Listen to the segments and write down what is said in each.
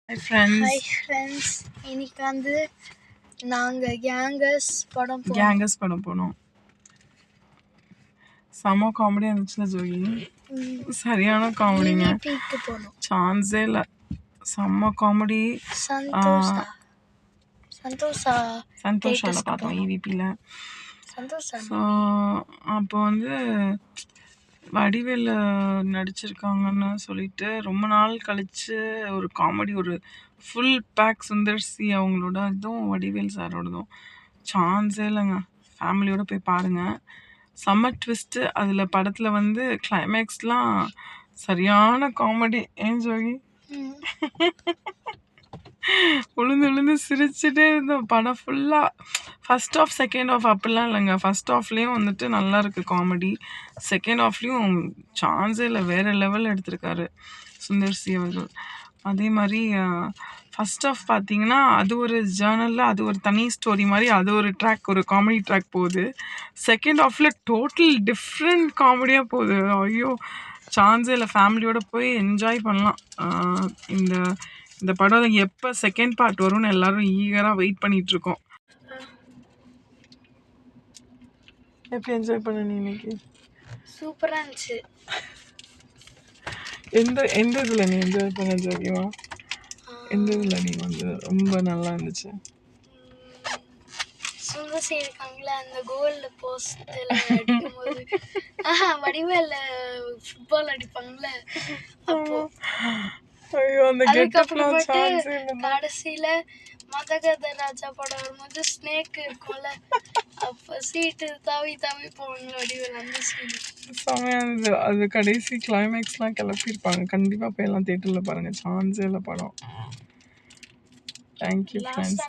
Hi friends. Hi friends. இன்னைக்கு வந்து நாங்க கேங்கஸ் படம் போனோம். செம காமெடியா இருந்துச்சுல ஜோகி. சரியான காமெடிங்க. EVPக்கு போனோம். சான்ஸே இல்ல. செம காமெடி. சந்தோஷால பார்த்தோம் EVPல. ஸோ அப்போ வந்து வடிவேல் நடிச்சிருக்காங்கன்னு சொல்லிட்டு ரொம்ப நாள் கழிச்சு ஒரு காமெடி, ஒரு ஃபுல் பேக் சுந்தர்சி அவங்களோட இதுவும் வடிவேல் சாரோடதும் சான்ஸே இல்லைங்க. ஃபேமிலியோட போய் பாருங்கள். செம்ம ட்விஸ்ட்டு அதில். படத்தில் வந்து கிளைமேக்ஸ்லாம் சரியான காமெடி. ஏன் ஜோகி? விழுந்து சிரிச்சுட்டே இருந்தோம் படம் ஃபுல்லாக. ஃபஸ்ட் ஆஃப் செகண்ட் ஆஃப் அப்படிலாம் இல்லைங்க. ஃபஸ்ட் ஆஃப்லேயும் வந்துட்டு நல்லா இருக்குது காமெடி. செகண்ட் ஆஃப்லேயும் சான்ஸே இல்லை, வேறு லெவல் எடுத்திருக்காரு சுந்தர்சி அவர்கள். அதே மாதிரி ஃபஸ்ட் ஆஃப் பார்த்தீங்கன்னா அது ஒரு ஜேர்னலில் அது ஒரு தனி ஸ்டோரி மாதிரி, அது ஒரு ட்ராக், ஒரு காமெடி ட்ராக் போகுது. செகண்ட் ஆஃபில் டோட்டல் டிஃப்ரெண்ட் காமெடியாக போகுது. ஐயோ சான்ஸே இல்லை. ஃபேமிலியோடு போய் என்ஜாய் பண்ணலாம். இந்த படம் எப்போ செகண்ட் பார்ட் வரும்னு எல்லாரும் ஈகராக வெயிட் பண்ணிகிட்ருக்கோம். எப்படி என்ஜாய் பண்ண நீ இன்னைக்கு? சூப்பராக இருந்துச்சு. எந்த இதில் நீ என்ஜாய் பண்ண ஜோகிவா? எந்த இதில் நீ வந்து ரொம்ப நல்லா இருந்துச்சு? சுந்தர்சி இருக்காங்களே அந்த கோல்டு போஸ்டில் அடிக்கும்போது வடிவேல ஃபுட்பால் அடிப்பாங்களே அப்போ. ஐயோ அந்த கெட்டப்லாம் சான்ஸ் இல்ல. கடைசியில மதகத ராஜா படம் வரும்போது ஸ்னேக் இருக்கும்ல, அப்போ சீட்டு தாவி போவாங்க வடிவேல், அந்த சீன் செமையா இருந்தது. அது கடைசி கிளைமேக்ஸ்லாம் கிளப்பியிருப்பாங்க. கண்டிப்பாக போய் எல்லாம் தேட்டரில் பாருங்கள். சான்ஸே இல்லை படம். Thank you friends.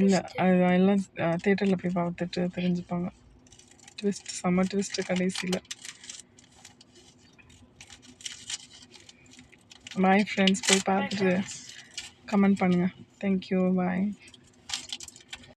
இல்லை அது எல்லாம் தேட்டரில் போய் பார்த்துட்டு தெரிஞ்சுப்பாங்க. ட்விஸ்ட், செம்ம ட்விஸ்ட்டு கடைசியில். பாய் ஃப்ரெண்ட்ஸ், போய் பார்த்துட்டு கமெண்ட் பண்ணுங்கள். தேங்க்யூ, பாய்.